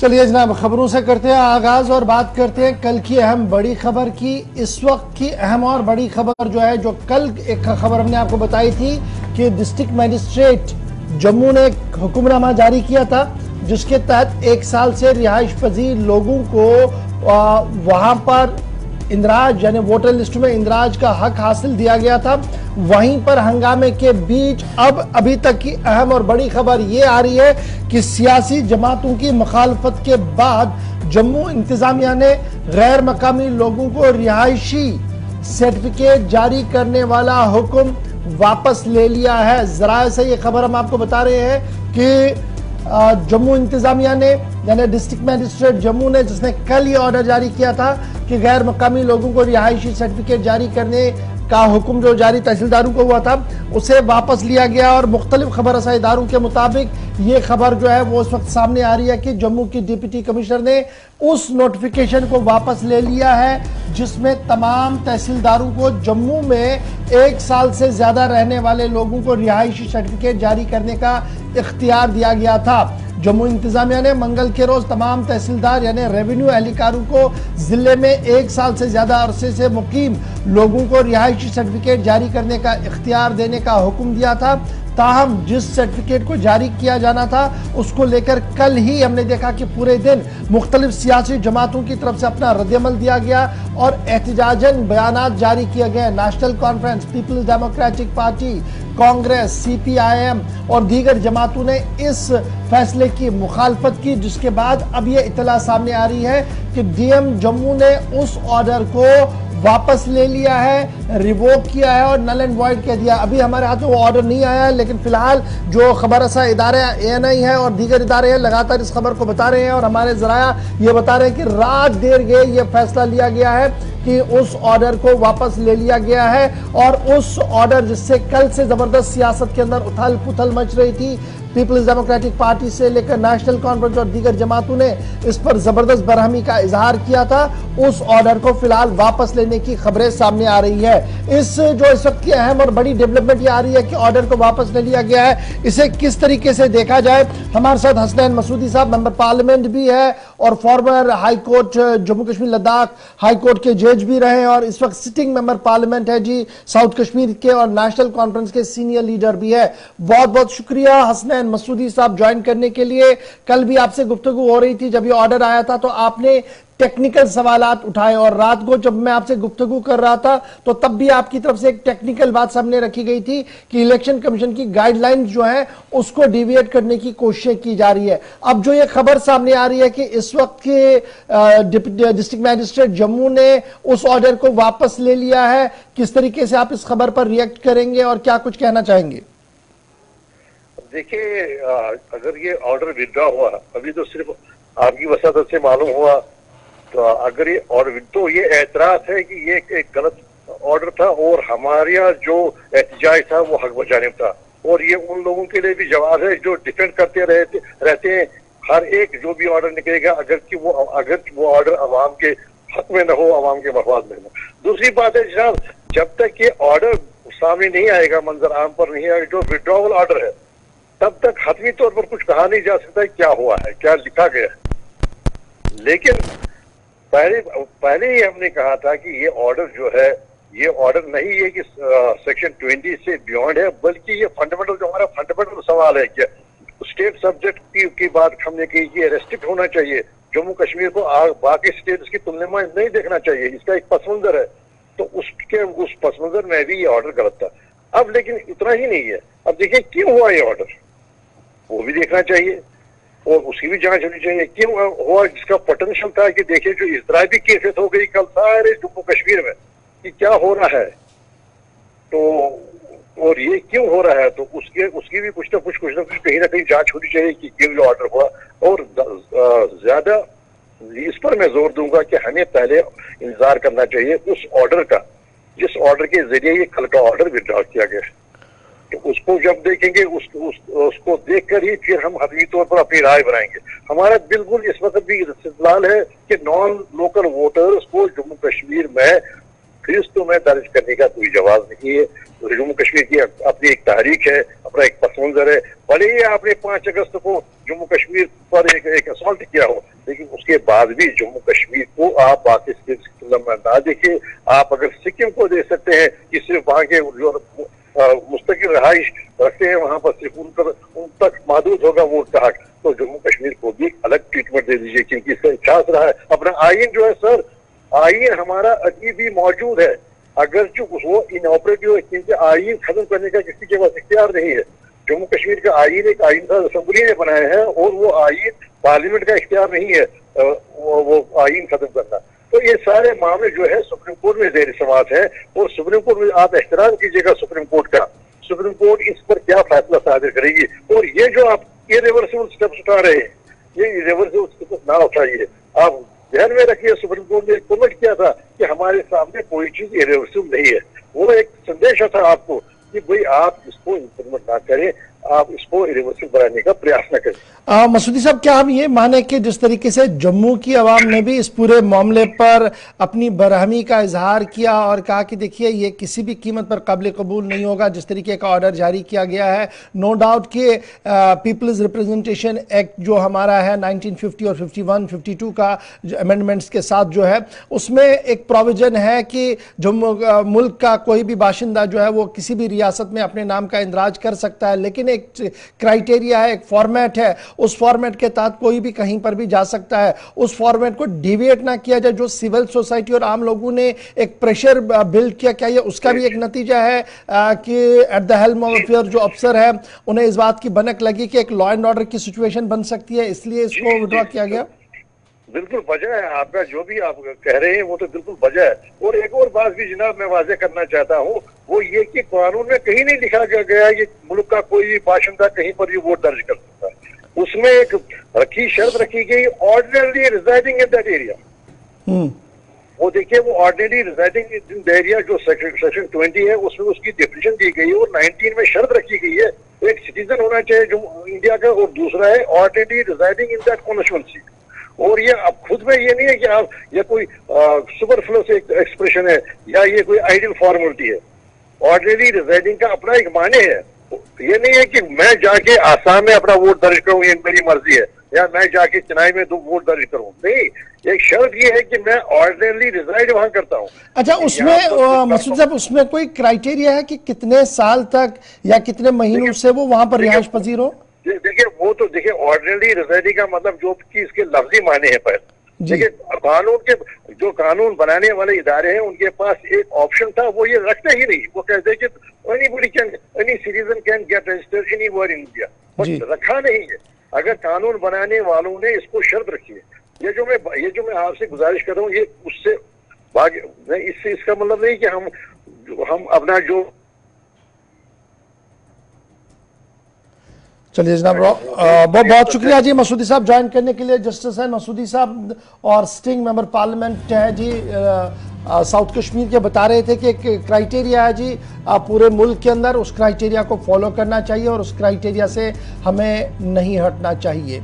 चलिए जनाब, खबरों से करते हैं आगाज और बात करते हैं कल की अहम बड़ी खबर की। इस वक्त की अहम और बड़ी खबर जो है, जो कल एक खबर हमने आपको बताई थी कि डिस्ट्रिक्ट मजिस्ट्रेट जम्मू ने एक हुक्मनामा जारी किया था जिसके तहत 1 साल से रिहाइश पजीर लोगों को वहां पर इंदराज यानी वोटर लिस्ट में इंदराज का हक हासिल दिया गया था। वहीं पर हंगामे के बीच अब अभी तक की अहम और बड़ी खबर ये आ रही है कि सियासी जमातों की मुखालफत के बाद जम्मू इंतजामिया ने गैर मकामी लोगों को रिहायशी सर्टिफिकेट जारी करने वाला हुक्म वापस ले लिया है। जराए से ये खबर हम आपको बता रहे हैं कि जम्मू इंतजामिया ने यानी डिस्ट्रिक्ट मजिस्ट्रेट जम्मू ने, जिसने कल ये ऑर्डर जारी किया था कि गैर मकामी लोगों को रिहायशी सर्टिफिकेट जारी करने का हुक्म जो जारी तहसीलदारों को हुआ था उसे वापस लिया गया। और मुख्तलिफ खबर रसा इदारों के मुताबिक ये खबर जो है वो इस वक्त सामने आ रही है कि जम्मू की डिप्टी कमिश्नर ने उस नोटिफिकेशन को वापस ले लिया है जिसमें तमाम तहसीलदारों को जम्मू में 1 साल से ज्यादा रहने वाले लोगों को रिहायशी सर्टिफिकेट जारी करने का इख्तियार दिया गया था। जम्मू इंतजामिया ने मंगल के रोज तमाम तहसीलदार यानी रेवेन्यू एहलकारों को जिले में 1 साल से ज्यादा अरसे से मुकीम लोगों को रिहायशी सर्टिफिकेट जारी करने का इख्तियार देने का हुक्म दिया था। ताहम जिस सर्टिफिकेट को जारी किया जाना था उसको लेकर कल ही हमने देखा कि पूरे दिन मुख्तलिफ सियासी जमातों की तरफ से अपना रद्दअमल दिया गया और एहतजाजन बयानात जारी किए गए। National Conference, People's Democratic Party, Congress, CPIM और दीगर जमातों ने इस फैसले की मुखालफत की, जिसके बाद अब ये इतला सामने आ रही है कि DM जम्मू ने उस ऑर्डर को वापस ले लिया है, रिवोक किया है और नल एंड वॉइड कह दिया। अभी हमारे हाथ में वो ऑर्डर नहीं आया है, लेकिन फिलहाल जो खबर रसा इदारे ANI है और दीगर इदारे हैं लगातार इस खबर को बता रहे हैं और हमारे जराया ये बता रहे हैं कि रात देर गए ये फैसला लिया गया है कि उस ऑर्डर को वापस ले लिया गया है। और उस ऑर्डर जिससे कल से जबरदस्त सियासत के अंदर उथल पुथल मच रही थी, पीपल्स डेमोक्रेटिक पार्टी से लेकर नेशनल कॉन्फ्रेंस और दीगर जमातों ने इस पर जबरदस्त बरहमी का इजहार किया था, उस ऑर्डर को फिलहाल वापस लेने की खबरें सामने आ रही है। इस वक्त की अहम और बड़ी डेवलपमेंट ये आ रही है कि ऑर्डर को वापस ले लिया गया है, इसे किस तरीके से देखा जाए। हमारे साथ हसनैन मसूदी साहब मेंबर पार्लियामेंट भी है और farmer high court Jammu Kashmir Ladakh high court के जज भी रहे और इस वक्त सिटिंग मेंबर पार्लियामेंट है जी साउथ कश्मीर के और नेशनल कॉन्फ्रेंस के सीनियर लीडर भी है। बहुत बहुत शुक्रिया हसनैन मसूदी साहब ज्वाइन करने के लिए। कल भी आपसे गुफ्तगू हो रही थी, जब ये ऑर्डर आया था तो आपने टेक्निकल सवालात उठाए और रात को जब मैं आपसे गुफ्तगू कर रहा था तो तब भी आपकी तरफ से एक टेक्निकल बात सामने रखी गई थी कि इलेक्शन कमीशन की गाइडलाइंस जो है उसको डिविएट करने की कोशिश की जा रही है। अब जो ये खबर सामने आ रही है कि इस वक्त के डिस्ट्रिक्ट मजिस्ट्रेट जम्मू ने उस ऑर्डर को वापस ले लिया है, किस तरीके से आप इस खबर पर रिएक्ट करेंगे और क्या कुछ कहना चाहेंगे? देखिए, अगर ये ऑर्डर विड्रॉ हुआ, अभी तो सिर्फ आपकी वसात से मालूम हुआ, तो अगर ये ऑर्डर, तो ये एतराज है कि ये एक गलत ऑर्डर था और हमारे यहाँ जो एहतजाज था वो हक बजानिब था। और ये उन लोगों के लिए भी जवाब है जो डिफेंड करते रहते हैं हर एक जो भी ऑर्डर निकलेगा, अगर वो ऑर्डर अवाम के हक में न हो, अवाम के मफाद में न हो। दूसरी बात है जनाब, जब तक ये ऑर्डर सामने नहीं आएगा, मंजर आम पर नहीं आएगा, जो विड्रॉवल ऑर्डर है, तब तक हतमी तौर पर कुछ कहा नहीं जा सकता है क्या हुआ है, क्या लिखा गया है। लेकिन पहले ही हमने कहा था कि ये ऑर्डर जो है, ये ऑर्डर नहीं है कि सेक्शन 20 से बियॉन्ड है, बल्कि ये फंडामेंटल जो हमारा फंडामेंटल सवाल है कि स्टेट सब्जेक्ट की बात हमने की, ये रेस्ट्रिक्ट होना चाहिए, जम्मू कश्मीर को बाकी स्टेट्स की तुलना में नहीं देखना चाहिए, इसका एक पस मंजर है। तो उस पस मंजर में भी ये ऑर्डर गलत था। अब लेकिन इतना ही नहीं है, अब देखिए क्यों हुआ ये ऑर्डर, वो भी देखना चाहिए और उसकी भी जांच होनी चाहिए। क्यों हुआ, जिसका पोटेंशियल था कि देखिए जो इजरायली केसेस हो गई कल सारे जम्मू कश्मीर में कि क्या हो रहा है, तो और ये क्यों हो रहा है, तो उसकी भी कुछ ना कुछ कहीं ना कहीं जांच होनी चाहिए कि क्यों ये ऑर्डर हुआ। और ज्यादा इस पर मैं जोर दूंगा कि हमें पहले इंतजार करना चाहिए उस ऑर्डर का, जिस ऑर्डर के जरिए ये कल का ऑर्डर विड्रॉ किया गया है। तो उसको जब देखेंगे, उसको देखकर ही फिर हम हतमी तौर पर अपनी राय बनाएंगे। हमारा बिल्कुल इस वक्त भी इस्तदलाल है कि नॉन लोकल वोटर्स को जम्मू कश्मीर में फहरिस्तों में दर्ज करने का कोई जवाब नहीं है। जम्मू कश्मीर की अपनी एक तारीख है, अपना एक पस मंजर है। भले ही आपने 5 अगस्त को जम्मू कश्मीर पर एक असॉल्ट किया हो, लेकिन उसके बाद भी जम्मू कश्मीर को आप बाकी स्टेट्स की तुलना में ना देखिए। आप अगर सिक्किम को दे सकते हैं कि सिर्फ वहाँ के जो मुस्तकिल रहाइश रखते हैं वहां पर सिर्फ उन तक महदूद होगा वोट का हक, तो जम्मू कश्मीर को भी अलग ट्रीटमेंट दे दीजिए, क्योंकि इसका इतिहास रहा है। अपना आइन जो है सर, आइन हमारा अभी भी मौजूद है। अगर जो वो इनऑपरेटिव है क्योंकि आइन खत्म करने का किसी के पास इख्तियार नहीं है। जम्मू कश्मीर का आइन एक आइन था, असेंबली ने बनाया है, और वो आइन पार्लियामेंट का इख्तियार नहीं है वो आइन खत्म करना। तो ये सारे मामले जो है सुप्रीम कोर्ट में जेर समाअत है, और सुप्रीम कोर्ट में आप एहतराम कीजिएगा सुप्रीम कोर्ट का। सुप्रीम कोर्ट इस पर क्या फैसला सादिर करेगी, और ये जो आप इरिवर्सिबल स्टेप्स उठा रहे हैं, ये इरिवर्सिबल स्टेप्स ना उठाइए। आप ध्यान में रखिए, सुप्रीम कोर्ट ने कमेंट किया था कि हमारे सामने कोई चीज इरिवर्सिबल नहीं है। वो एक संदेश था आपको कि भाई आप इसको इम्प्लीमेंट ना करें, आप इसको इरिवर्सिबल बनाने का प्रयास न करें। मसूदी साहब, क्या हम ये माने कि जिस तरीके से जम्मू की आवाम ने भी इस पूरे मामले पर अपनी बरहमी का इजहार किया और कहा कि देखिए ये किसी भी कीमत पर काबिल कबूल नहीं होगा, जिस तरीके का ऑर्डर जारी किया गया है, नो डाउट कि पीपल्स रिप्रेजेंटेशन एक्ट जो हमारा है 1950 और 51, 52 का अमेंडमेंट्स के साथ जो है, उसमें एक प्रोविजन है कि जम्मू मुल्क का कोई भी बाशिंदा जो है वो किसी भी रियासत में अपने नाम का इंदराज कर सकता है, लेकिन एक क्राइटेरिया है, एक फॉर्मेट है, उस फॉर्मेट के तहत कोई भी कहीं पर भी जा सकता है। उस फॉर्मेट को डिविएट ना किया जाए। जो सिविल सोसाइटी और आम लोगों ने एक प्रेशर बिल्ड किया, क्या ये उसका भी एक नतीजा है कि at the helm of affair जो अफसर है उन्हें इस बात की भनक लगी कि एक लॉ एंड ऑर्डर की सिचुएशन बन सकती है, इसलिए इसको विड्रॉ किया गया? बिल्कुल वजह है, आपका जो भी आप कह रहे हैं वो तो बिल्कुल वजह है। और एक और बात भी जनाब मैं वाजे करना चाहता हूँ, वो ये कि कानून में कहीं नहीं लिखा गया कि मुल्क का कोई भी बाशिंदा कहीं पर भी वोट दर्ज कर सकता है। उसमें एक शर्त रखी गई, ordinarily residing in that area. वो देखिए, वो ordinarily residing in that area जो सेक्शन 20 है उसमें उसकी डेफिनेशन दी गई है, और 19 में शर्त रखी गई है एक सिटीजन होना चाहिए जो इंडिया का, और दूसरा है ordinarily residing in that constituency. और ये अब खुद में ये नहीं है कि आप ये कोई सुपरफ्लुअस एक्सप्रेशन है या ये कोई आइडियल फॉर्मेलिटी है। ऑर्डिनरी रिजाइडिंग का अपना एक माने है। ये नहीं है कि मैं जाके आसाम में अपना वोट दर्ज करूं, ये मेरी मर्जी है, या मैं जाके चेन्नई में वोट दर्ज करूं। नहीं, एक शर्त ये है कि मैं ऑर्डिनरली रिजाइड वहां करता हूं। अच्छा, उसमें मसूद साहब उसमें कोई क्राइटेरिया है कि कितने साल तक या कितने महीनों से वो वहां पर रिहाइश पजीर हो? देखिए, वो तो देखिए ऑर्डिनरी रिजाइडिंग का मतलब जो कि इसके लफ्जी माने हैं पर देखिए, कानून के जो कानून बनाने वाले इदारे हैं उनके पास एक ऑप्शन था, वो ये रखते ही नहीं। वो कहते हैं कि any citizen can get registered anywhere in India, but रखा नहीं है। अगर कानून बनाने वालों ने इसको शर्त रखी है, ये जो मैं आपसे गुजारिश कर रहा हूँ, ये उससे इससे इसका मतलब नहीं कि हम अपना जो। चलिए जनाब, बहुत बहुत शुक्रिया जी मसूदी साहब ज्वाइन करने के लिए। जस्टिस है मसूदी साहब और सिटिंग मेंबर पार्लियामेंट है जी साउथ कश्मीर के, बता रहे थे कि एक क्राइटेरिया है जी पूरे मुल्क के अंदर, उस क्राइटेरिया को फॉलो करना चाहिए और उस क्राइटेरिया से हमें नहीं हटना चाहिए।